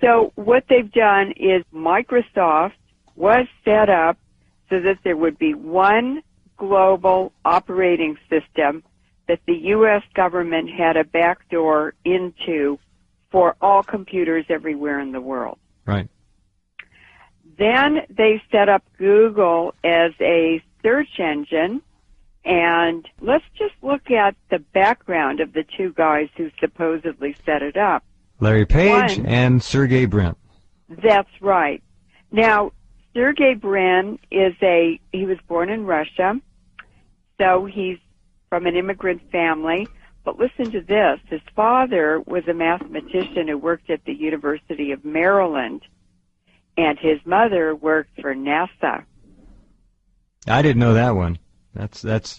So what they've done is Microsoft was set up so that there would be one global operating system that the U.S. government had a backdoor into for all computers everywhere in the world. Right. Then they set up Google as a search engine, and let's just look at the background of the two guys who supposedly set it up. Larry Page and Sergey Brin. That's right. Now, Sergey Brin he was born in Russia, so he's from an immigrant family. But listen to this. His father was a mathematician who worked at the University of Maryland, and his mother worked for NASA. I didn't know that one.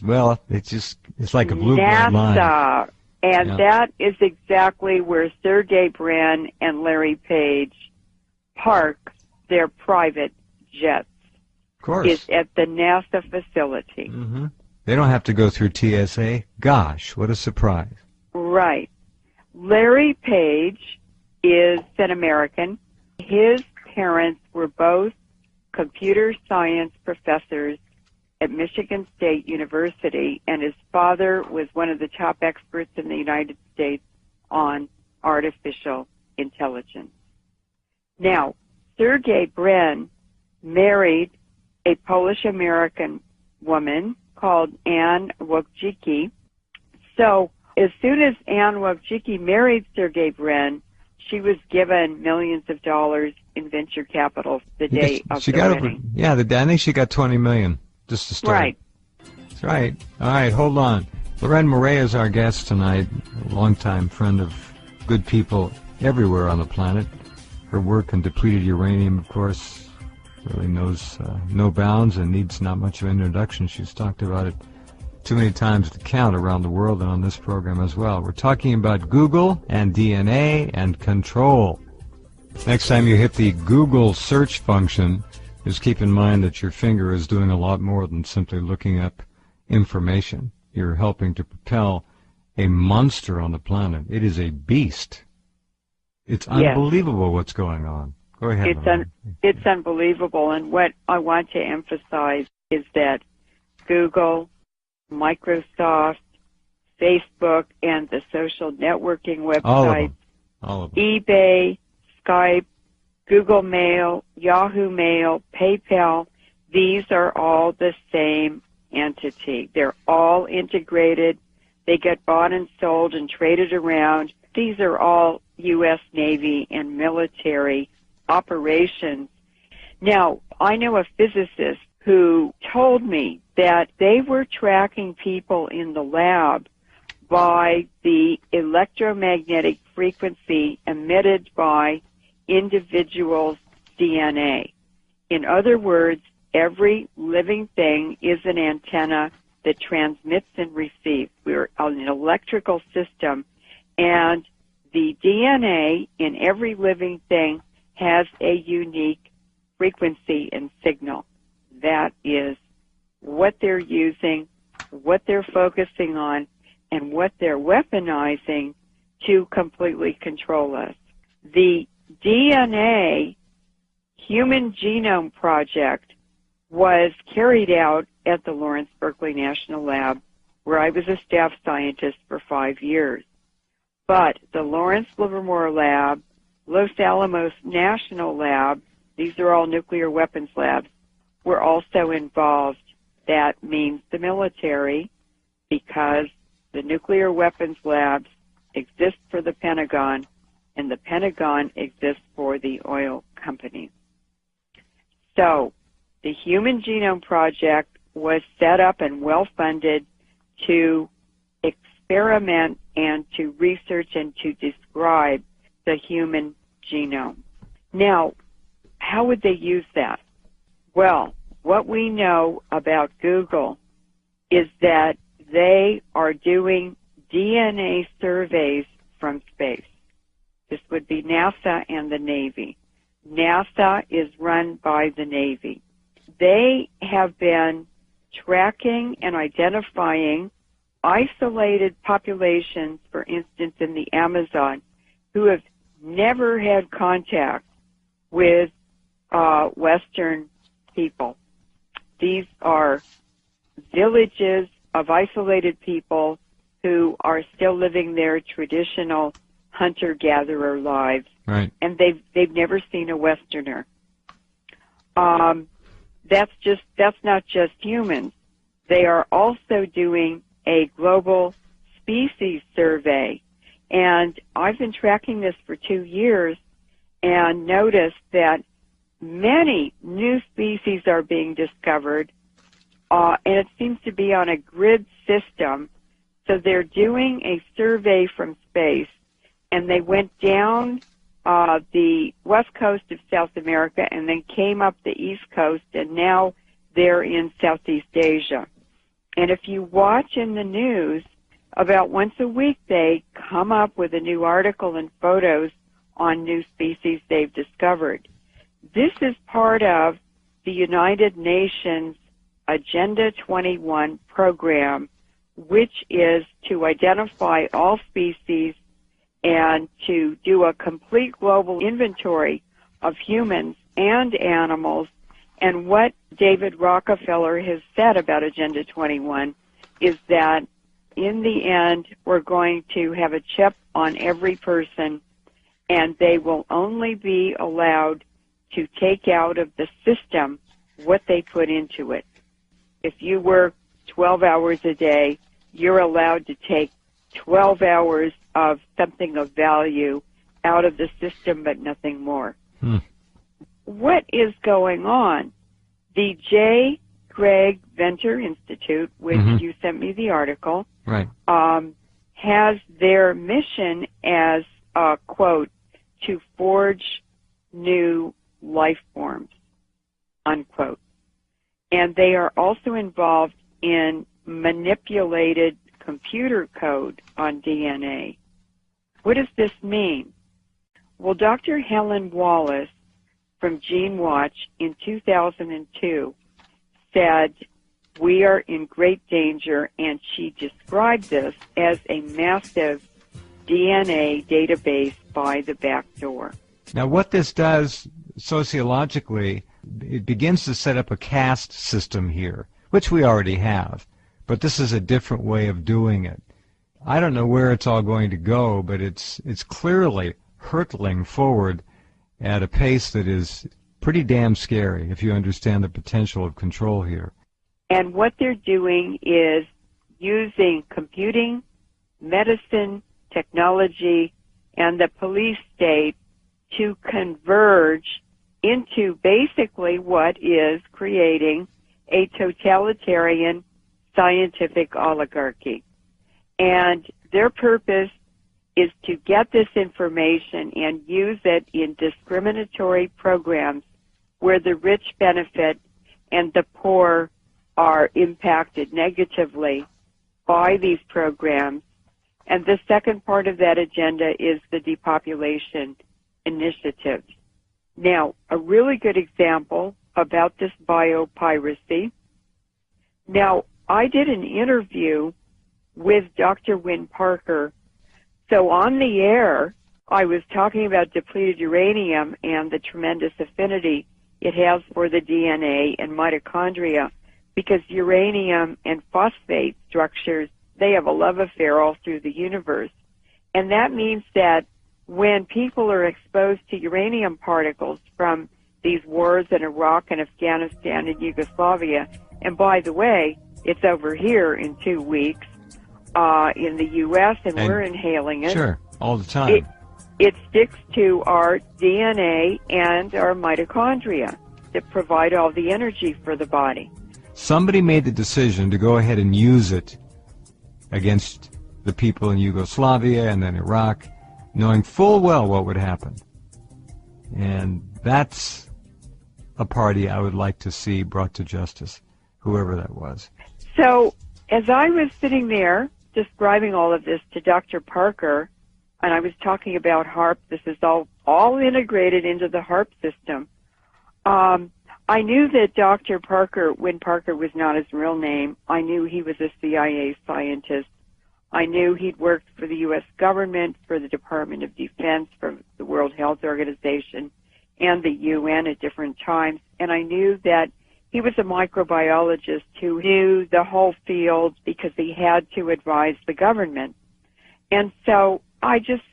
Well, it's like a blue line. NASA. And that is exactly where Sergey Brin and Larry Page park their private jets. Of course. Is at the NASA facility. Mm-hmm. They don't have to go through TSA. Gosh, what a surprise. Right. Larry Page is an American. His parents were both computer science professors at Michigan State University, and his father was one of the top experts in the United States on artificial intelligence. Now, Sergey Brin married a Polish-American woman called Anne Wojcicki. So as soon as Anne Wojcicki married Sergey Brin, she was given millions of dollars in venture capital the day of the wedding. I think she got $20 million. Just to start. Right. That's right. All right, hold on. Lorraine Moret is our guest tonight, a longtime friend of good people everywhere on the planet. Her work on depleted uranium, of course, really knows no bounds and needs not much of an introduction. She's talked about it too many times to count around the world and on this program as well. We're talking about Google and DNA and control. Next time you hit the Google search function, just keep in mind that your finger is doing a lot more than simply looking up information. You're helping to propel a monster on the planet. It is a beast. It's unbelievable what's going on. Go ahead. It's unbelievable, and what I want to emphasize is that Google, Microsoft, Facebook, and the social networking websites, all of them. eBay, Skype, Google Mail, Yahoo Mail, PayPal, these are all the same entity. They're all integrated. They get bought and sold and traded around. These are all U.S. Navy and military operations. Now, I know a physicist who told me that they were tracking people in the lab by the electromagnetic frequency emitted by individual's DNA. In other words, every living thing is an antenna that transmits and receives. We're an electrical system, and the DNA in every living thing has a unique frequency and signal. That is what they're using, what they're focusing on, and what they're weaponizing to completely control us. The DNA Human Genome Project was carried out at the Lawrence Berkeley National Lab, where I was a staff scientist for 5 years. But the Lawrence Livermore Lab, Los Alamos National Lab, these are all nuclear weapons labs, were also involved. That means the military, because the nuclear weapons labs exist for the Pentagon, and the Pentagon exists for the oil companies. So the Human Genome Project was set up and well-funded to experiment and to research and to describe the human genome. Now, how would they use that? Well, what we know about Google is that they are doing DNA surveys from space. This would be NASA and the Navy. NASA is run by the Navy. They have been tracking and identifying isolated populations, for instance, in the Amazon, who have never had contact with Western people. These are villages of isolated people who are still living their traditional hunter-gatherer lives, right? And they've never seen a Westerner. That's not just humans. They are also doing a global species survey, and I've been tracking this for 2 years and noticed that many new species are being discovered, and it seems to be on a grid system. So they're doing a survey from space, and they went down the west coast of South America and then came up the east coast, and now they're in Southeast Asia. And if you watch in the news, about once a week they come up with a new article and photos on new species they've discovered. This is part of the United Nations Agenda 21 program, which is to identify all species and to do a complete global inventory of humans and animals. And what David Rockefeller has said about Agenda 21 is that in the end, we're going to have a chip on every person, and they will only be allowed to take out of the system what they put into it. If you work 12 hours a day, you're allowed to take 12 hours of something of value out of the system, but nothing more. What is going on? The J. Craig Venter Institute, which you sent me the article, right, has their mission as, quote, to forge new life forms, unquote. And they are also involved in manipulated computer code on DNA. What does this mean? Well, Dr. Helen Wallace from GeneWatch in 2002 said, we are in great danger, and she described this as a massive DNA database by the back door. Now, what this does sociologically, it begins to set up a caste system here, which we already have, but this is a different way of doing it. I don't know where it's all going to go, but it's clearly hurtling forward at a pace that is pretty damn scary if you understand the potential of control here. And what they're doing is using computing, medicine, technology, and the police state to converge into basically what is creating a totalitarian scientific oligarchy. And their purpose is to get this information and use it in discriminatory programs where the rich benefit and the poor are impacted negatively by these programs. And the second part of that agenda is the depopulation initiatives. Now, a really good example about this biopiracy. Now, I did an interview with Dr. Wynne Parker. So on the air, I was talking about depleted uranium and the tremendous affinity it has for the DNA and mitochondria, because uranium and phosphate structures, they have a love affair all through the universe. And that means that when people are exposed to uranium particles from these wars in Iraq and Afghanistan and Yugoslavia, and by the way, it's over here in 2 weeks in the U.S., and we're inhaling it. Sure, all the time. It sticks to our DNA and our mitochondria that provide all the energy for the body. Somebody made the decision to go ahead and use it against the people in Yugoslavia and then Iraq, knowing full well what would happen. And that's a party I would like to see brought to justice, whoever that was. So as I was sitting there describing all of this to Dr. Parker, and I was talking about HAARP, this is all integrated into the HAARP system, I knew that Dr. Parker, Wynne Parker was not his real name. I knew he was a CIA scientist. I knew he'd worked for the U.S. government, for the Department of Defense, for the World Health Organization, and the UN at different times. And I knew that he was a microbiologist who knew the whole field because he had to advise the government. And so I just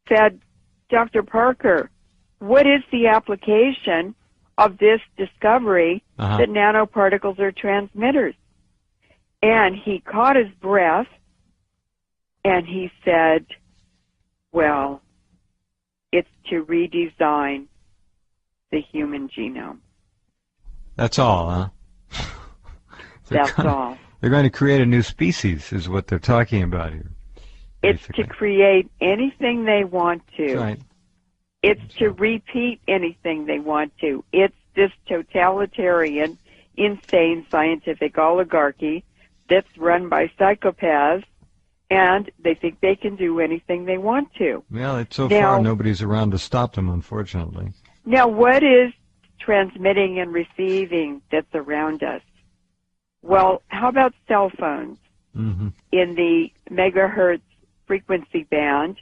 said, Dr. Parker, what is the application of this discovery that nanoparticles are transmitters? And he caught his breath and he said, well, it's to redesign the human genome. That's all, huh? That's all. They're going to create a new species, is what they're talking about here. Basically. It's to create anything they want to. That's right. It's to repeat anything they want to. It's this totalitarian, insane scientific oligarchy that's run by psychopaths, and they think they can do anything they want to. Well, so far nobody's around to stop them, unfortunately. Now, what is transmitting and receiving that's around us? Well, how about cell phones in the megahertz frequency band?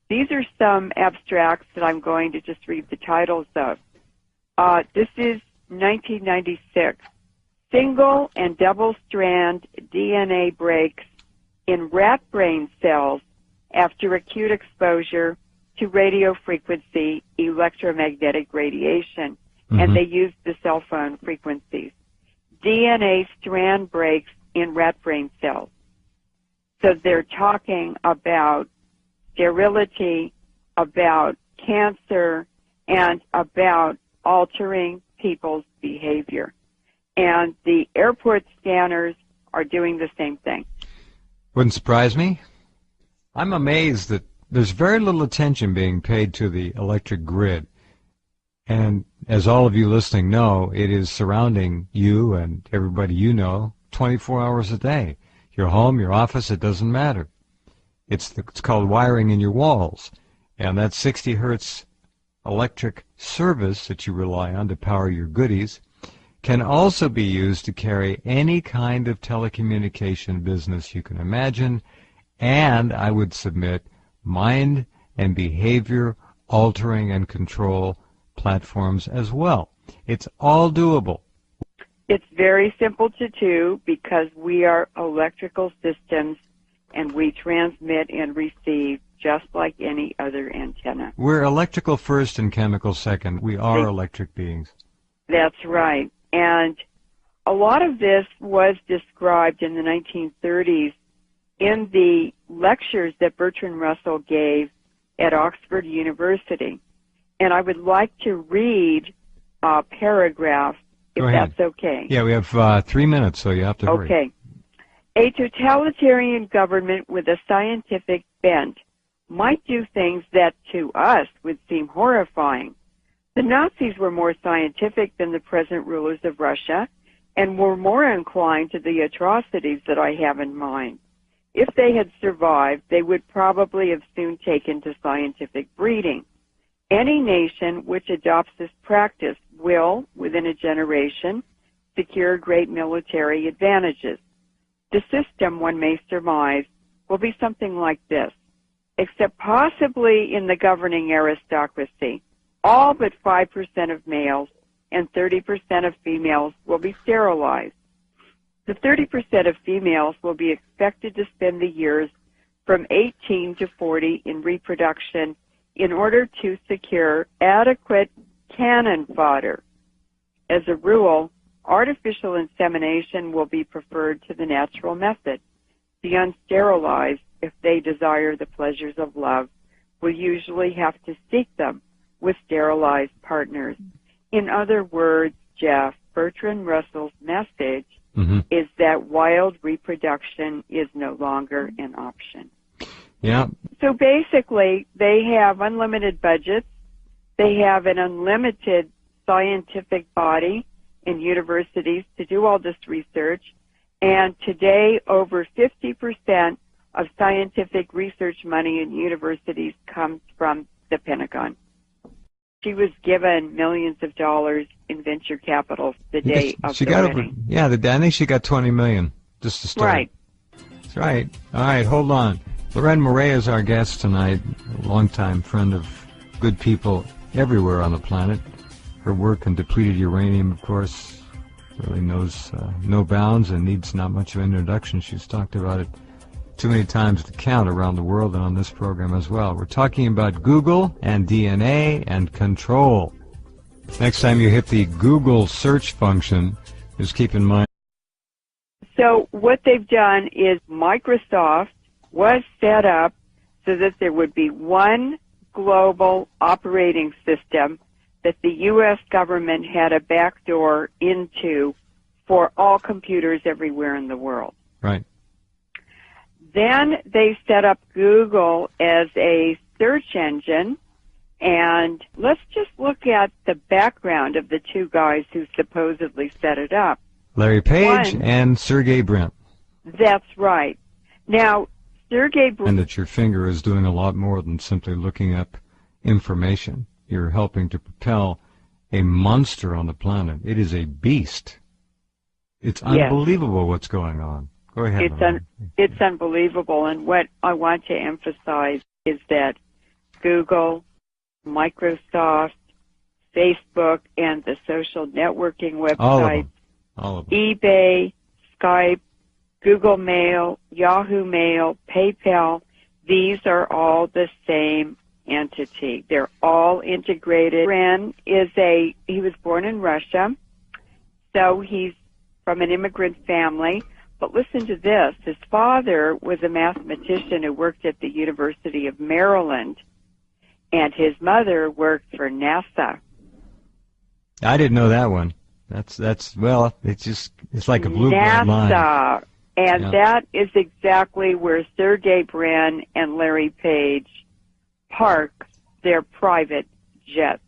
These are some abstracts that I'm going to just read the titles of. This is 1996. Single and double-strand DNA breaks in rat brain cells after acute exposure to radio frequency electromagnetic radiation. And they used the cell phone frequencies. DNA strand breaks in rat brain cells. So they're talking about sterility, about cancer, and about altering people's behavior. And the airport scanners are doing the same thing. Wouldn't surprise me. I'm amazed that there's very little attention being paid to the electric grid. And as all of you listening know, it is surrounding you and everybody you know 24 hours a day. Your home, your office, it doesn't matter. It's called wiring in your walls. And that 60 hertz electric service that you rely on to power your goodies can also be used to carry any kind of telecommunication business you can imagine, and I would submit mind and behavior altering and control platforms as well. It's all doable. It's very simple to do because we are electrical systems and we transmit and receive just like any other antenna. We're electrical first and chemical second. We are electric beings. That's right. And a lot of this was described in the 1930s in the lectures that Bertrand Russell gave at Oxford University. And I would like to read a paragraph, if that's okay. Yeah, we have 3 minutes, so you have to hurry. Okay. A totalitarian government with a scientific bent might do things that to us would seem horrifying. The Nazis were more scientific than the present rulers of Russia and were more inclined to the atrocities that I have in mind. If they had survived, they would probably have soon taken to scientific breeding. Any nation which adopts this practice will, within a generation, secure great military advantages. The system, one may surmise, will be something like this, except possibly in the governing aristocracy. All but 5% of males and 30% of females will be sterilized. The 30% of females will be expected to spend the years from 18 to 40 in reproduction in order to secure adequate cannon fodder. As a rule, artificial insemination will be preferred to the natural method. The unsterilized, if they desire the pleasures of love, will usually have to seek them with sterilized partners. In other words, Jeff, Bertrand Russell's message is that wild reproduction is no longer an option. Yeah. So basically, they have unlimited budgets. They have an unlimited scientific body in universities to do all this research. And today, over 50% of scientific research money in universities comes from the Pentagon. She was given millions of dollars in venture capital the day of the wedding. I think she got $20 million just to start. Right. right. All right, hold on. Lorraine Moret is our guest tonight, a longtime friend of good people everywhere on the planet. Her work on depleted uranium, of course, really knows no bounds and needs not much of an introduction. She's talked about it too many times to count around the world and on this program as well. We're talking about Google and DNA and control. Next time you hit the Google search function, just keep in mind. So what they've done is Microsoft was set up so that there would be one global operating system that the U.S. government had a backdoor into for all computers everywhere in the world. Right. Then they set up Google as a search engine, and let's just look at the background of the two guys who supposedly set it up. Larry Page and Sergey Brin. That's right. Now, Sergey Brin... And that your finger is doing a lot more than simply looking up information. You're helping to propel a monster on the planet. It is a beast. It's unbelievable what's going on. Go ahead. It's unbelievable, and what I want to emphasize is that Google, Microsoft, Facebook, and the social networking websites, all of them. eBay, Skype, Google Mail, Yahoo Mail, PayPal, these are all the same entity. They're all integrated. Brin he was born in Russia, so he's from an immigrant family. But listen to this. His father was a mathematician who worked at the University of Maryland, and his mother worked for NASA. I didn't know that one. Well, it's like a blue-blood line. NASA, and that is exactly where Sergey Brin and Larry Page park their private jets.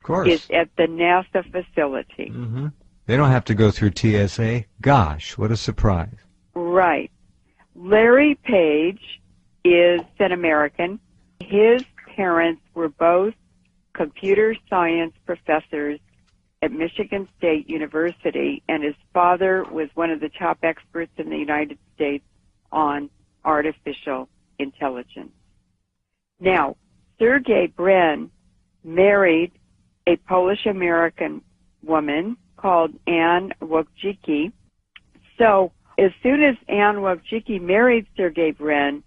Of course. Is at the NASA facility. Mm-hmm. They don't have to go through TSA. Gosh, what a surprise. Right. Larry Page is an American. His parents were both computer science professors at Michigan State University, and his father was one of the top experts in the United States on artificial intelligence. Now, Sergey Brin married a Polish-American woman called Anne Wojcicki. So as soon as Anne Wojcicki married Sergey Brin,